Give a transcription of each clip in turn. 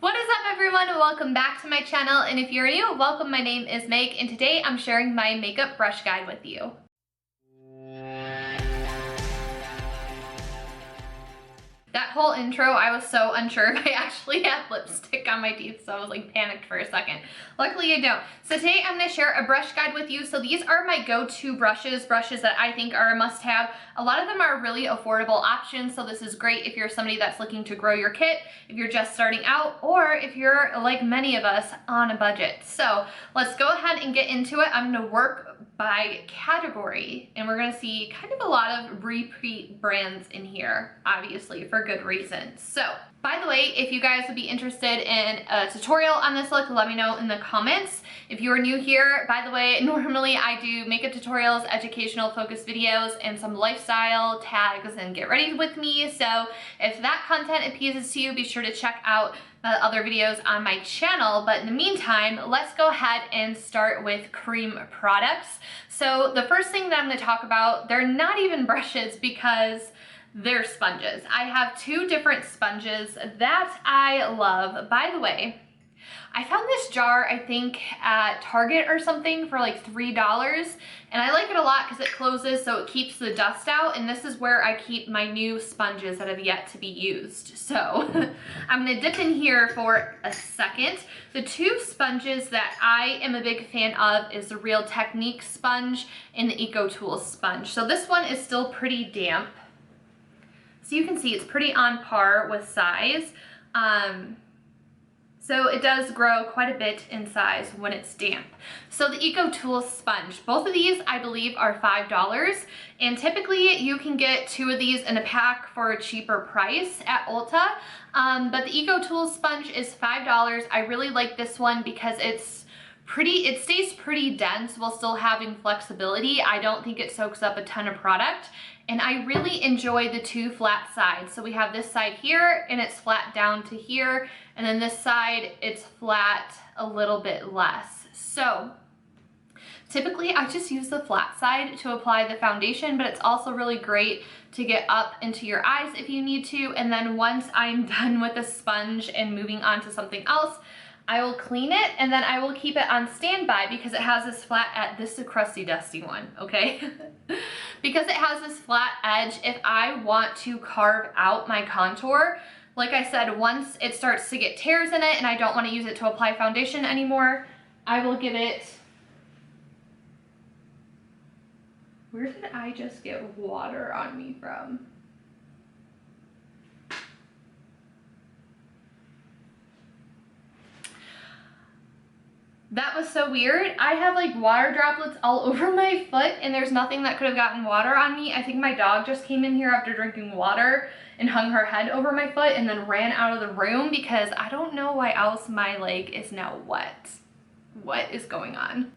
What is up, everyone? Welcome back to my channel, and if you're new, welcome. My name is Meg, and today I'm sharing my makeup brush guide with you. That whole intro, I was so unsure if I actually had lipstick on my teeth, so I was like panicked for a second. Luckily I don't. So today I'm going to share a brush guide with you. So these are my go-to brushes that I think are a must-have. A lot of them are really affordable options, so this is great if you're somebody that's looking to grow your kit, if you're just starting out, or if you're like many of us on a budget. So let's go ahead and get into it. I'm going to work by category, and we're going to see kind of a lot of repeat brands in here, obviously for good reasons. So by the way, if you guys would be interested in a tutorial on this look, let me know in the comments. If you are new here, by the way, normally I do makeup tutorials, educational focused videos, and some lifestyle tags and get ready with me. So if that content appeases to you, be sure to check out the other videos on my channel. But in the meantime, let's go ahead and start with cream products. So the first thing that I'm going to talk about, they're not even brushes because they're sponges. I have two different sponges that I love. By the way, I found this jar, I think, at Target or something for like $3, and I like it a lot because it closes so it keeps the dust out, and this is where I keep my new sponges that have yet to be used. So I'm going to dip in here for a second. The two sponges that I am a big fan of is the Real Technique sponge and the Ecotools sponge. So this one is still pretty damp. So you can see it's pretty on par with size. So it does grow quite a bit in size when it's damp. So the Ecotools sponge, both of these I believe are $5, and typically you can get two of these in a pack for a cheaper price at Ulta. But the Ecotools sponge is $5. I really like this one because it stays pretty dense while still having flexibility. I don't think it soaks up a ton of product. And I really enjoy the two flat sides. So we have this side here and it's flat down to here. And then this side, it's flat a little bit less. So typically I just use the flat side to apply the foundation, but it's also really great to get up into your eyes if you need to. And then once I'm done with the sponge and moving on to something else, I will clean it and then I will keep it on standby because it has this this is a crusty dusty one, okay? Because it has this flat edge, if I want to carve out my contour, like I said, once it starts to get tears in it and I don't want to use it to apply foundation anymore, I will give it, where did I just get water on me from? That was so weird. I have like water droplets all over my foot and there's nothing that could have gotten water on me. I think my dog just came in here after drinking water and hung her head over my foot and then ran out of the room because I don't know why else my leg is now wet. What is going on?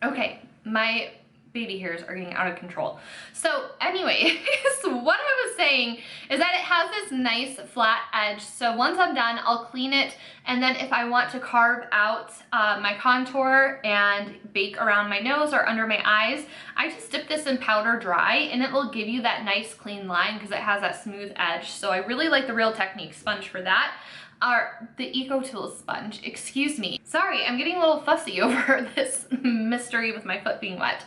Okay, my baby hairs are getting out of control. So anyway, so what I was saying is that it has this nice flat edge. So once I'm done, I'll clean it. And then if I want to carve out my contour and bake around my nose or under my eyes, I just dip this in powder dry and it will give you that nice clean line because it has that smooth edge. So I really like the Real Technique sponge for that. The Ecotools sponge, excuse me. Sorry, I'm getting a little fussy over this mystery with my foot being wet.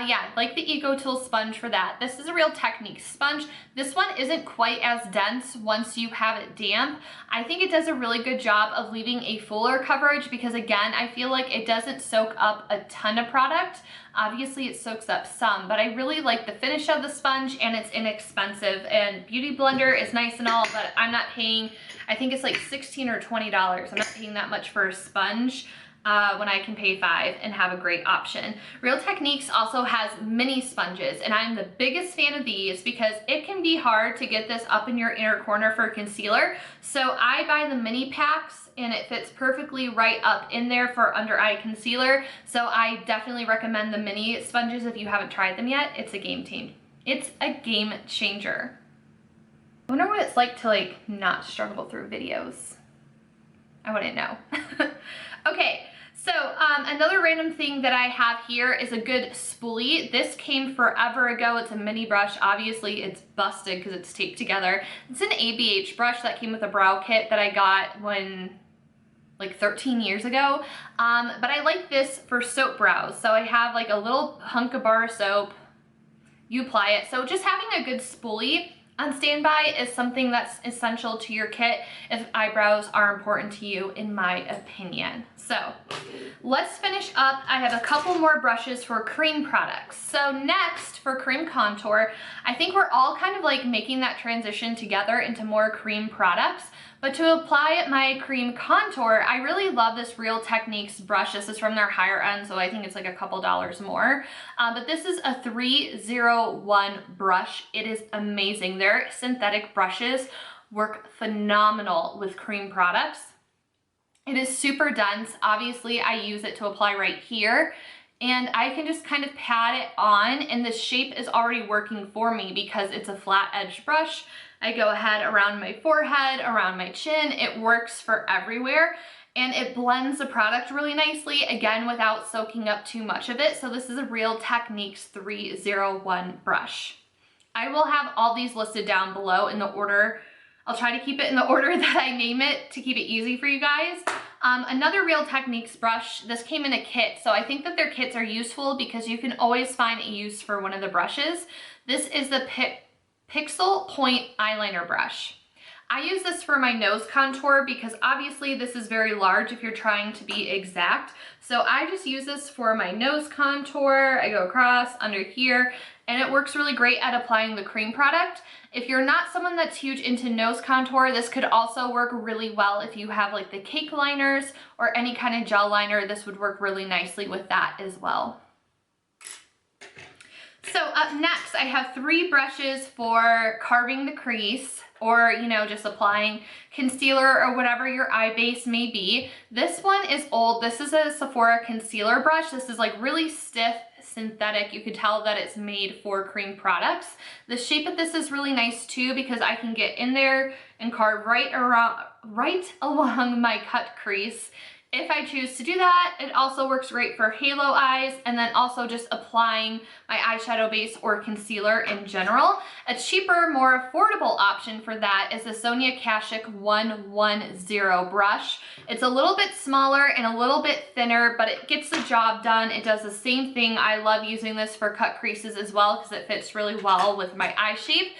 Yeah, like the Ecotools sponge for that. This is a Real Technique sponge. This one isn't quite as dense once you have it damp. I think it does a really good job of leaving a fuller coverage because again, I feel like it doesn't soak up a ton of product. Obviously it soaks up some, but I really like the finish of the sponge and it's inexpensive, and Beauty Blender is nice and all, but I'm not paying, I think it's like $16 or $20. I'm not paying that much for a sponge when I can pay $5 and have a great option. Real Techniques also has mini sponges, and I'm the biggest fan of these because it can be hard to get this up in your inner corner for concealer. So I buy the mini packs and it fits perfectly right up in there for under eye concealer. So I definitely recommend the mini sponges if you haven't tried them yet. It's a game changer. I wonder what it's like to not struggle through videos. I wouldn't know. Okay, So another random thing that I have here is a good spoolie. This came forever ago. It's a mini brush. Obviously it's busted because it's taped together. It's an ABH brush that came with a brow kit that I got when like 13 years ago. But I like this for soap brows. So I have like a little hunk of bar soap. You apply it. So just having a good spoolie on standby is something that's essential to your kit if eyebrows are important to you, in my opinion. So let's finish up. I have a couple more brushes for cream products. So next for cream contour, I think we're all kind of like making that transition together into more cream products. But to apply my cream contour, I really love this Real Techniques brush. This is from their higher end, so I think it's like a couple dollars more. But this is a 301 brush. It is amazing. Their synthetic brushes work phenomenal with cream products. It is super dense. Obviously, I use it to apply right here. And I can just kind of pat it on, and the shape is already working for me because it's a flat edge brush. I go ahead around my forehead, around my chin. It works for everywhere, and it blends the product really nicely, again, without soaking up too much of it. So this is a Real Techniques 301 brush. I will have all these listed down below in the order. I'll try to keep it in the order that I name it to keep it easy for you guys. Another Real Techniques brush, this came in a kit, so I think that their kits are useful because you can always find a use for one of the brushes. This is the Pixel Point Eyeliner Brush. I use this for my nose contour because obviously this is very large if you're trying to be exact. So I just use this for my nose contour. I go across under here, and it works really great at applying the cream product. If you're not someone that's huge into nose contour, this could also work really well if you have like the cake liners or any kind of gel liner. This would work really nicely with that as well. So up next, I have 3 brushes for carving the crease, or, you know, just applying concealer or whatever your eye base may be. This one is old. This is a Sephora concealer brush. This is like really stiff, synthetic. You could tell that it's made for cream products. The shape of this is really nice too because I can get in there and carve right along my cut crease. If I choose to do that, it also works great for halo eyes, and then also just applying my eyeshadow base or concealer in general. A cheaper, more affordable option for that is the Sonia Kasik 110 brush. It's a little bit smaller and a little bit thinner, but it gets the job done. It does the same thing. I love using this for cut creases as well because it fits really well with my eye shape.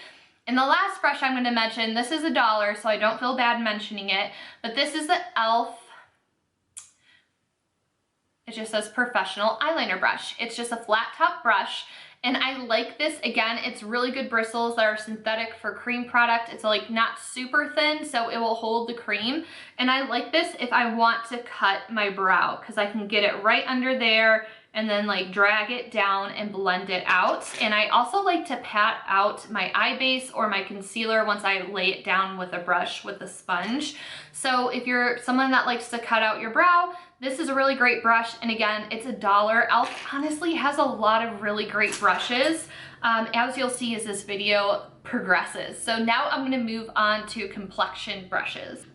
And the last brush I'm going to mention, this is $1, so I don't feel bad mentioning it, but this is the e.l.f. It just says professional eyeliner brush. It's just a flat top brush, and I like this. Again, it's really good bristles that are synthetic for cream product. It's like not super thin, so it will hold the cream. And I like this if I want to cut my brow because I can get it right under there and then like drag it down and blend it out. And I also like to pat out my eye base or my concealer once I lay it down with a brush with a sponge. So if you're someone that likes to cut out your brow, this is a really great brush. And again, it's $1. e.l.f. honestly has a lot of really great brushes, as you'll see as this video progresses. So now I'm gonna move on to complexion brushes.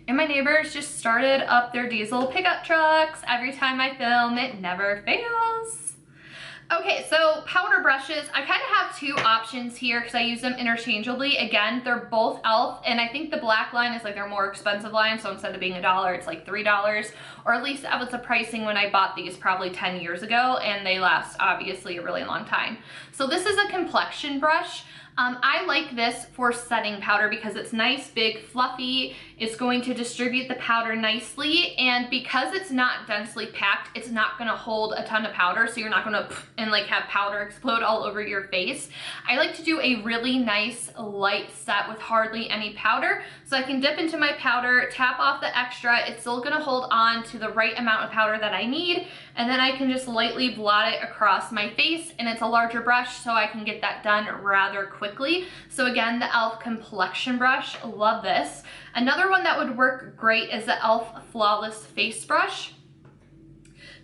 And my neighbors just started up their diesel pickup trucks. Every time I film, it never fails. Okay, so powder brushes, I kind of have 2 options here because I use them interchangeably. Again, they're both e.l.f. and I think the black line is like their more expensive line, so instead of being $1, it's like $3, or at least that was the pricing when I bought these probably 10 years ago, and they last obviously a really long time. So this is a complexion brush. I like this for setting powder because it's nice, big, fluffy. It's going to distribute the powder nicely, and because it's not densely packed, it's not going to hold a ton of powder, so you're not going to and like have powder explode all over your face. I like to do a really nice light set with hardly any powder, so I can dip into my powder, tap off the extra. It's still going to hold on to the right amount of powder that I need, and then I can just lightly blot it across my face, and it's a larger brush, so I can get that done rather quickly. So again, the e.l.f. Complexion Brush, love this. Another one that would work great is the e.l.f. Flawless Face Brush.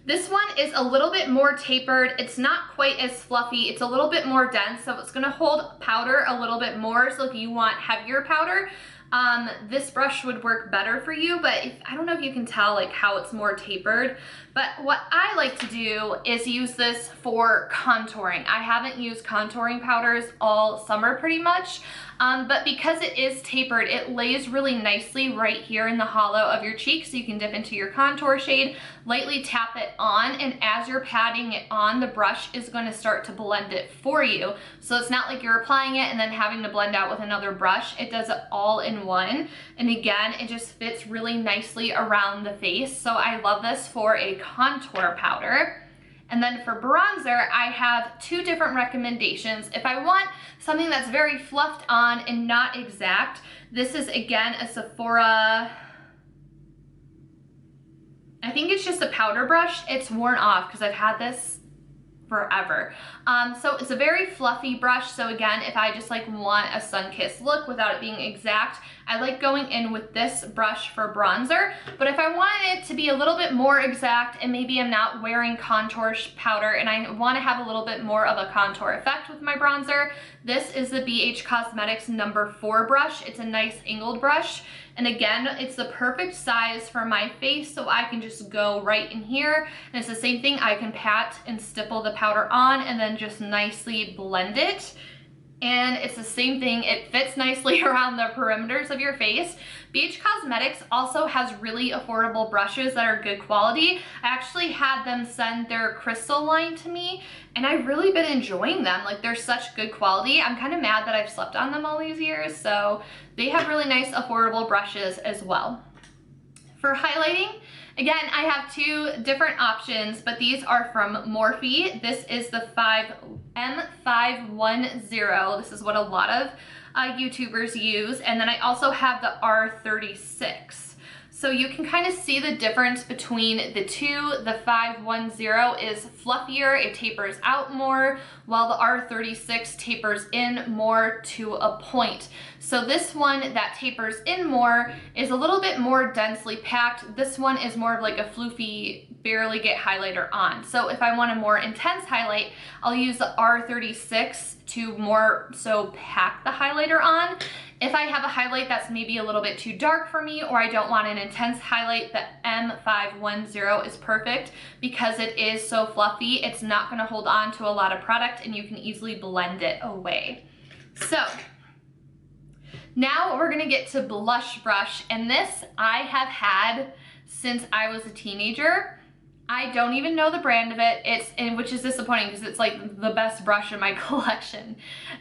This one is a little bit more tapered. It's not quite as fluffy. It's a little bit more dense, so it's gonna hold powder a little bit more. So if you want heavier powder, this brush would work better for you, but I don't know if you can tell like how it's more tapered, but what I like to do is use this for contouring. I haven't used contouring powders all summer pretty much, but because it is tapered, it lays really nicely right here in the hollow of your cheek, so you can dip into your contour shade, lightly tap it on, and as you're patting it on, the brush is going to start to blend it for you. So it's not like you're applying it and then having to blend out with another brush. It does it all in one, and again, it just fits really nicely around the face, so I love this for a contour powder. And then for bronzer, I have two different recommendations. If I want something that's very fluffed on and not exact, this is again a Sephora, I think it's just a powder brush. It's worn off because I've had this forever. So it's a very fluffy brush. So again, if I just like want a sun-kissed look without it being exact, I like going in with this brush for bronzer. But if I wanted it to be a little bit more exact and maybe I'm not wearing contour powder and I want to have a little bit more of a contour effect with my bronzer, this is the BH Cosmetics number 4 brush. It's a nice angled brush. And again, it's the perfect size for my face, so I can just go right in here. And it's the same thing, I can pat and stipple the powder on and then just nicely blend it. And it's the same thing, it fits nicely around the perimeters of your face. BH Cosmetics also has really affordable brushes that are good quality. I actually had them send their crystal line to me, and I've really been enjoying them. Like, they're such good quality. I'm kind of mad that I've slept on them all these years, so they have really nice affordable brushes as well. For highlighting, again, I have two different options, but these are from Morphe. This is the M510. This is what a lot of YouTubers use. And then I also have the R36. So you can kind of see the difference between the two. The 510 is fluffier, it tapers out more, while the R36 tapers in more to a point. So this one that tapers in more is a little bit more densely packed. This one is more of like a floofy, barely get highlighter on. So if I want a more intense highlight, I'll use the R36 to more so pack the highlighter on. If I have a highlight that's maybe a little bit too dark for me, or I don't want an intense highlight, the M510 is perfect because it is so fluffy. It's not gonna hold on to a lot of product and you can easily blend it away. So now we're gonna get to blush brush, and this I have had since I was a teenager. I don't even know the brand of it, which is disappointing because it's like the best brush in my collection.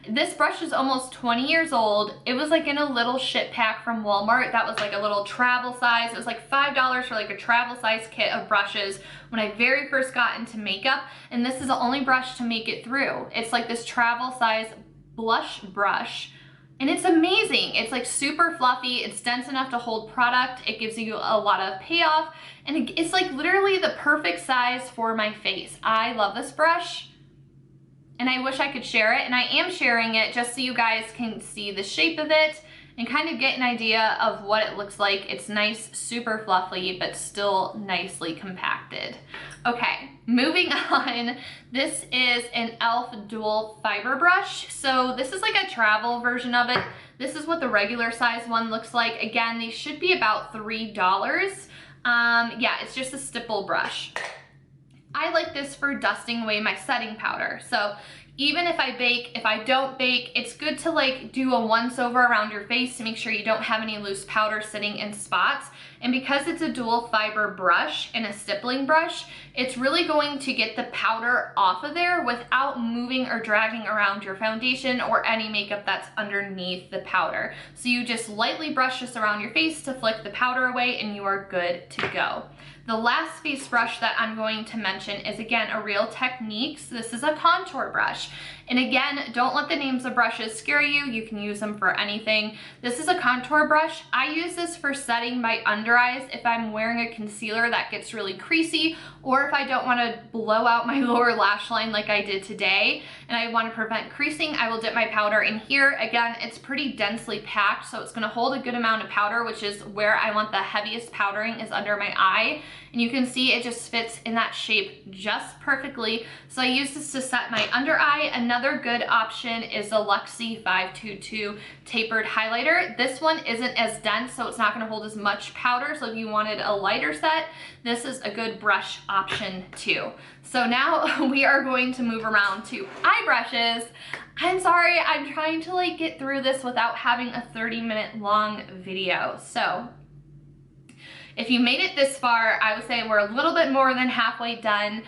This brush is almost 20 years old. It was like in a little shit pack from Walmart that was like a little travel size. It was like $5 for like a travel size kit of brushes when I very first got into makeup, and this is the only brush to make it through. It's like this travel size blush brush. And it's amazing. It's like super fluffy. It's dense enough to hold product. It gives you a lot of payoff. And it's like literally the perfect size for my face. I love this brush. And I wish I could share it. And I am sharing it just so you guys can see the shape of it and kind of get an idea of what it looks like. It's nice, super fluffy, but still nicely compacted. Okay, moving on. This is an e.l.f. dual fiber brush. So this is like a travel version of it. This is what the regular size one looks like. Again, these should be about $3. Yeah, it's just a stipple brush. I like this for dusting away my setting powder. So even if I bake, if I don't bake, it's good to like do a once over around your face to make sure you don't have any loose powder sitting in spots. And because it's a dual fiber brush and a stippling brush, it's really going to get the powder off of there without moving or dragging around your foundation or any makeup that's underneath the powder. So you just lightly brush this around your face to flick the powder away and you are good to go. The last face brush that I'm going to mention is again a Real Techniques. This is a contour brush. And again, don't let the names of brushes scare you. You can use them for anything. This is a contour brush. I use this for setting my under under eyes if I'm wearing a concealer that gets really creasy, or if I don't want to blow out my lower lash line like I did today and I want to prevent creasing, I will dip my powder in here. Again, it's pretty densely packed, so it's going to hold a good amount of powder, which is where I want the heaviest powdering, is under my eye. And you can see it just fits in that shape just perfectly. So I use this to set my under eye. Another good option is the Luxie 522 Tapered highlighter. This one isn't as dense, so it's not going to hold as much powder. So if you wanted a lighter set, this is a good brush option too. So now we are going to move around to eye brushes. I'm sorry, I'm trying to like get through this without having a 30-minute long video. So if you made it this far, I would say we're a little bit more than halfway done.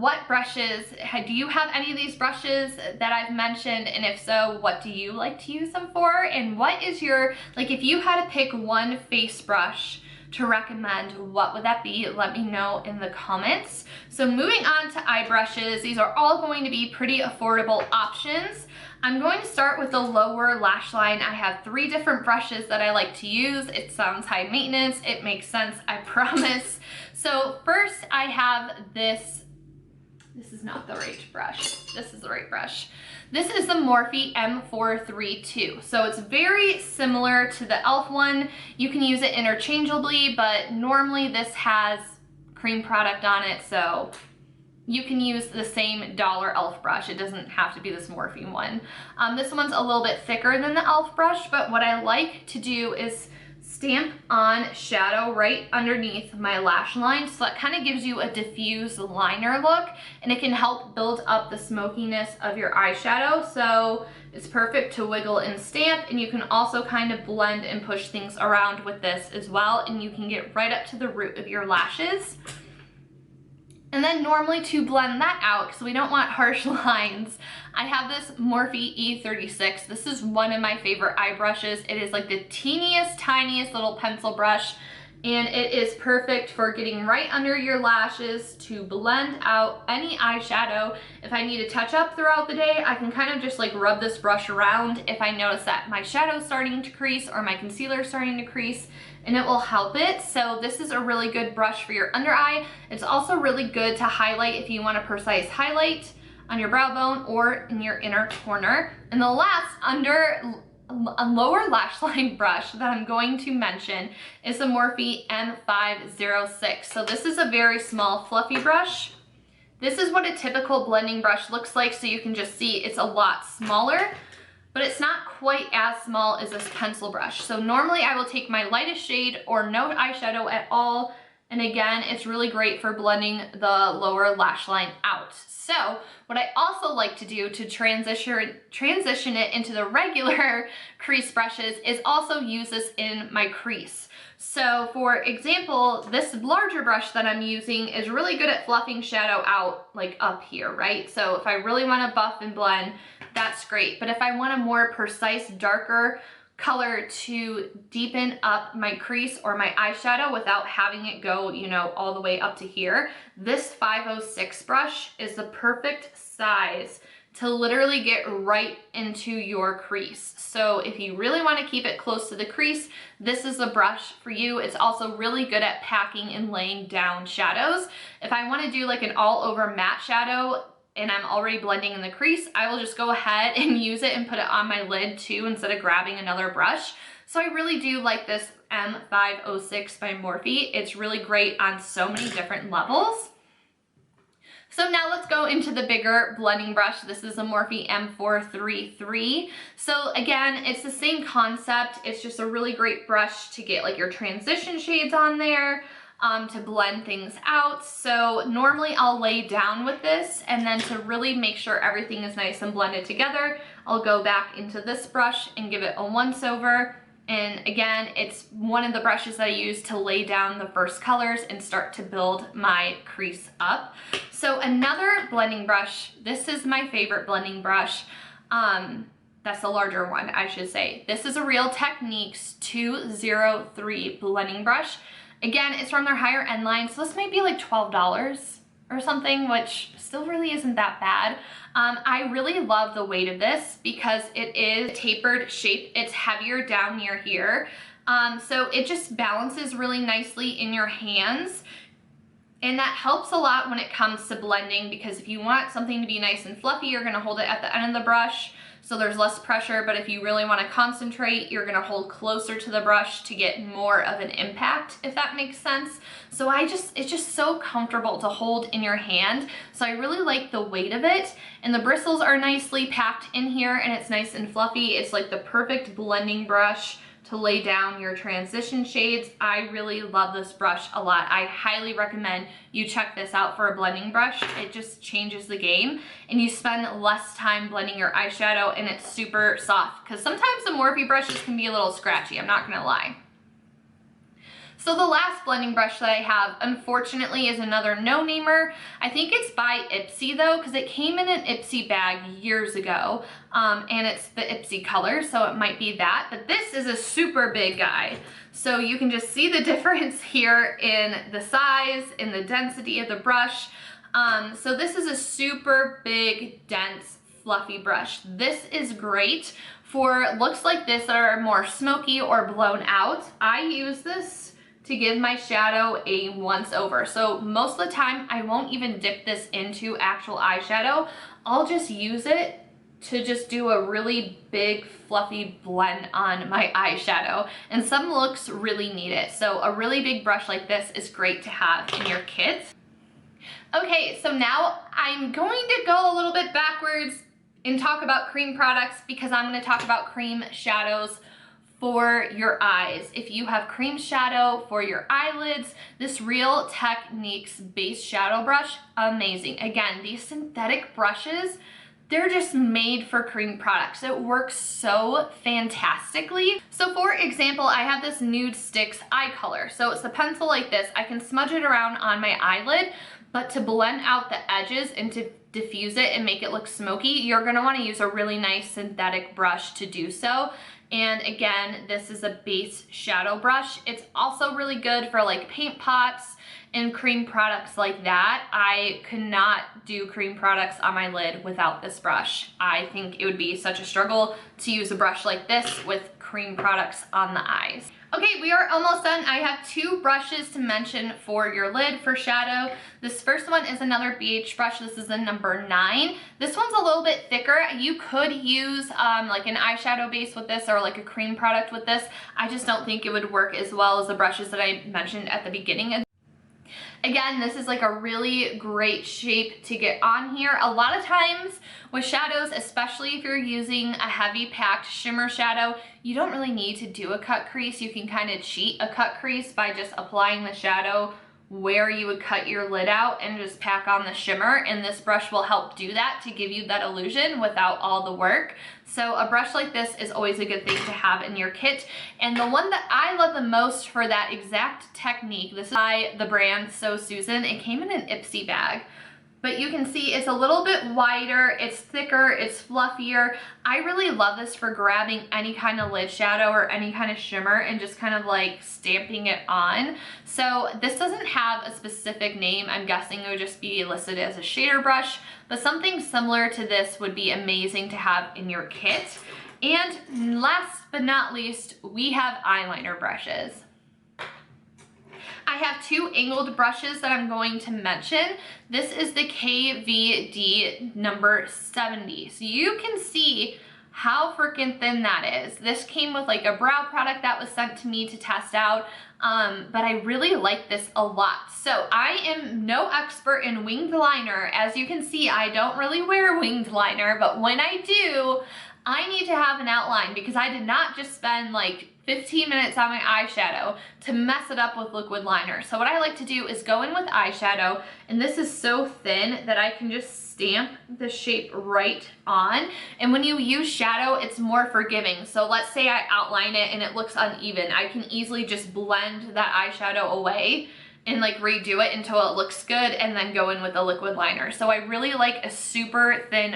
What brushes, do you have any of these brushes that I've mentioned? And if so, what do you like to use them for? And what is your, like if you had to pick one face brush to recommend, what would that be? Let me know in the comments. So moving on to eye brushes, these are all going to be pretty affordable options. I'm going to start with the lower lash line. I have 3 different brushes that I like to use. It sounds high maintenance. It makes sense, I promise. So first I have this. This is not the right brush. This is the right brush. This is the Morphe M432. So it's very similar to the e.l.f. one. You can use it interchangeably, but normally this has cream product on it, so you can use the same dollar e.l.f. brush. It doesn't have to be this Morphe one. This one's a little bit thicker than the e.l.f. brush, but what I like to do is stamp on shadow right underneath my lash line, so that kind of gives you a diffused liner look, and it can help build up the smokiness of your eyeshadow. So it's perfect to wiggle and stamp, and you can also kind of blend and push things around with this as well, and you can get right up to the root of your lashes. And then normally to blend that out, because we don't want harsh lines, I have this Morphe E36. This is one of my favorite eye brushes. It is like the teeniest, tiniest little pencil brush, and it is perfect for getting right under your lashes to blend out any eyeshadow. If I need to touch up throughout the day, I can kind of just like rub this brush around if I notice that my shadow's starting to crease or my concealer's starting to crease, and it will help it. So this is a really good brush for your under eye. It's also really good to highlight if you want a precise highlight on your brow bone or in your inner corner. And the last a lower lash line brush that I'm going to mention is the Morphe M506. So this is a very small fluffy brush. This is what a typical blending brush looks like, so you can just see it's a lot smaller, but it's not quite as small as this pencil brush. So normally I will take my lightest shade or no eyeshadow at all, and again, it's really great for blending the lower lash line out. So what I also like to do to transition it into the regular crease brushes is also use this in my crease. So for example, this larger brush that I'm using is really good at fluffing shadow out like up here, right? So if I really want to buff and blend, that's great. But if I want a more precise, darker color to deepen up my crease or my eyeshadow without having it go, you know, all the way up to here, this 506 brush is the perfect size to literally get right into your crease. So if you really want to keep it close to the crease, this is the brush for you. It's also really good at packing and laying down shadows. If I want to do like an all over matte shadow and I'm already blending in the crease, I will just go ahead and use it and put it on my lid too instead of grabbing another brush. So I really do like this M506 by Morphe. It's really great on so many different levels. So now let's go into the bigger blending brush. This is a Morphe M433. So again, it's the same concept. It's just a really great brush to get like your transition shades on there, to blend things out. So normally I'll lay down with this, and then to really make sure everything is nice and blended together, I'll go back into this brush and give it a once over. And again, it's one of the brushes that I use to lay down the first colors and start to build my crease up. So another blending brush, this is my favorite blending brush. That's the larger one, I should say. This is a Real Techniques 203 blending brush. Again, it's from their higher end line, so this might be like $12 or something, which still really isn't that bad. I really love the weight of this because it is tapered shape. It's heavier down near here. So it just balances really nicely in your hands. And that helps a lot when it comes to blending, because if you want something to be nice and fluffy, you're gonna hold it at the end of the brush, so there's less pressure, but if you really wanna concentrate, you're gonna hold closer to the brush to get more of an impact, if that makes sense. So it's just so comfortable to hold in your hand, so I really like the weight of it, and the bristles are nicely packed in here, and it's nice and fluffy. It's like the perfect blending brush to lay down your transition shades. I really love this brush a lot. I highly recommend you check this out for a blending brush. It just changes the game, and you spend less time blending your eyeshadow, and it's super soft, because sometimes the Morphe brushes can be a little scratchy, I'm not gonna lie. So the last blending brush that I have, unfortunately, is another no-namer. I think it's by Ipsy though, because it came in an Ipsy bag years ago, and it's the Ipsy color, so it might be that. But this is a super big guy. So you can just see the difference here in the size, in the density of the brush. So this is a super big, dense, fluffy brush. This is great for looks like this that are more smoky or blown out. I use this to give my shadow a once over. So most of the time I won't even dip this into actual eyeshadow. I'll just use it to just do a really big fluffy blend on my eyeshadow, and some looks really need it. So a really big brush like this is great to have in your kit. Okay, so now I'm going to go a little bit backwards and talk about cream products, because I'm going to talk about cream shadows for your eyes. If you have cream shadow for your eyelids, this Real Techniques base shadow brush, amazing. Again, these synthetic brushes, they're just made for cream products. It works so fantastically. So for example, I have this Nude Sticks eye color. So it's a pencil like this. I can smudge it around on my eyelid, but to blend out the edges and to diffuse it and make it look smoky, you're gonna wanna use a really nice synthetic brush to do so. And again, this is a base shadow brush. It's also really good for like paint pots and cream products like that. I could not do cream products on my lid without this brush. I think it would be such a struggle to use a brush like this with cream products on the eyes. Okay, we are almost done. I have two brushes to mention for your lid for shadow. This first one is another BH brush. This is a number 9. This one's a little bit thicker. You could use like an eyeshadow base with this, or like a cream product with this. I just don't think it would work as well as the brushes that I mentioned at the beginning. Again, this is like a really great shape to get on here. A lot of times with shadows, especially if you're using a heavy packed shimmer shadow, you don't really need to do a cut crease. You can kind of cheat a cut crease by just applying the shadow where you would cut your lid out and just pack on the shimmer, and this brush will help do that to give you that illusion without all the work. So a brush like this is always a good thing to have in your kit. And the one that I love the most for that exact technique, this is by the brand So Susan. It came in an Ipsy bag, but you can see it's a little bit wider, it's thicker, it's fluffier. I really love this for grabbing any kind of lid shadow or any kind of shimmer and just kind of like stamping it on. So this doesn't have a specific name. I'm guessing it would just be listed as a shader brush, but something similar to this would be amazing to have in your kit. And last but not least, we have eyeliner brushes. I have two angled brushes that I'm going to mention. This is the KVD number 70. So you can see how freaking thin that is. This came with like a brow product that was sent to me to test out, but I really like this a lot. So I am no expert in winged liner. As you can see, I don't really wear winged liner, but when I do, I need to have an outline, because I did not just spend like 15 minutes on my eyeshadow to mess it up with liquid liner. So what I like to do is go in with eyeshadow, and this is so thin that I can just stamp the shape right on. And when you use shadow, it's more forgiving. So let's say I outline it and it looks uneven. I can easily just blend that eyeshadow away and like redo it until it looks good, and then go in with a liquid liner. So I really like a super thin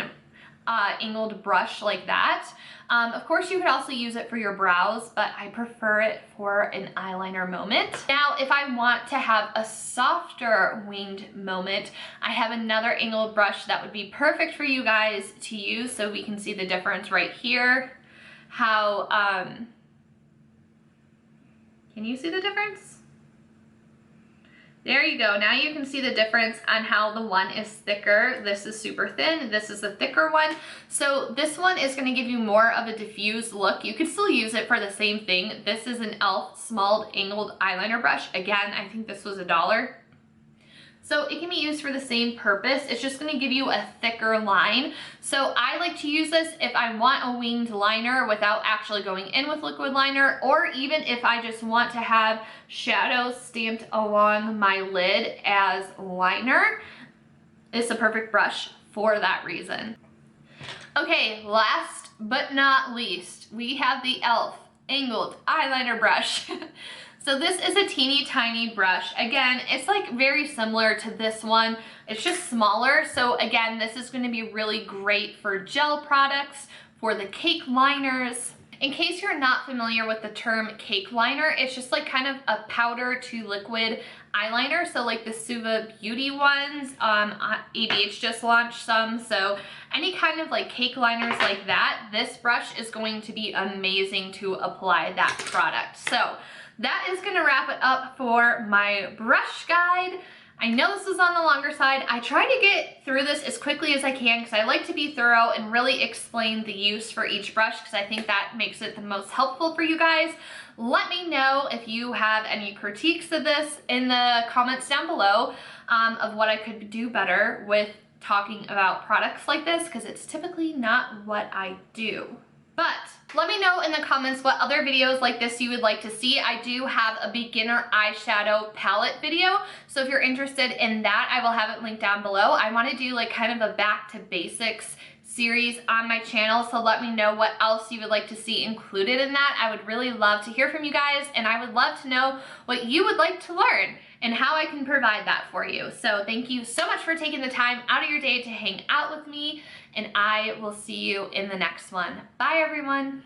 angled brush like that. Of course, you could also use it for your brows, but I prefer it for an eyeliner moment. Now, if I want to have a softer winged moment, I have another angled brush that would be perfect for you guys to use. So we can see the difference right here, how Can you see the difference? There you go. Now you can see the difference on how the one is thicker. This is super thin. This is a thicker one. So this one is going to give you more of a diffused look. You could still use it for the same thing. This is an e.l.f. small angled eyeliner brush. Again, I think this was $1. So it can be used for the same purpose. It's just going to give you a thicker line. So I like to use this if I want a winged liner without actually going in with liquid liner, or even if I just want to have shadows stamped along my lid as liner. It's a perfect brush for that reason. Okay, last but not least, we have the e.l.f. angled eyeliner brush. So this is a teeny tiny brush. Again, it's like very similar to this one. It's just smaller. So again, this is going to be really great for gel products, for the cake liners. In case you're not familiar with the term cake liner, it's just like kind of a powder to liquid eyeliner. So like the Suva Beauty ones, ABH just launched some. So any kind of like cake liners like that, this brush is going to be amazing to apply that product. So that is going to wrap it up for my brush guide. I know this is on the longer side. I try to get through this as quickly as I can because I like to be thorough and really explain the use for each brush because I think that makes it the most helpful for you guys. Let me know if you have any critiques of this in the comments down below of what I could do better with talking about products like this because it's typically not what I do. But let me know in the comments what other videos like this you would like to see. I do have a beginner eyeshadow palette video, so if you're interested in that, I will have it linked down below. I want to do like kind of a back to basics series on my channel, so let me know what else you would like to see included in that. I would really love to hear from you guys, and I would love to know what you would like to learn and how I can provide that for you. So thank you so much for taking the time out of your day to hang out with me, and I will see you in the next one. Bye everyone.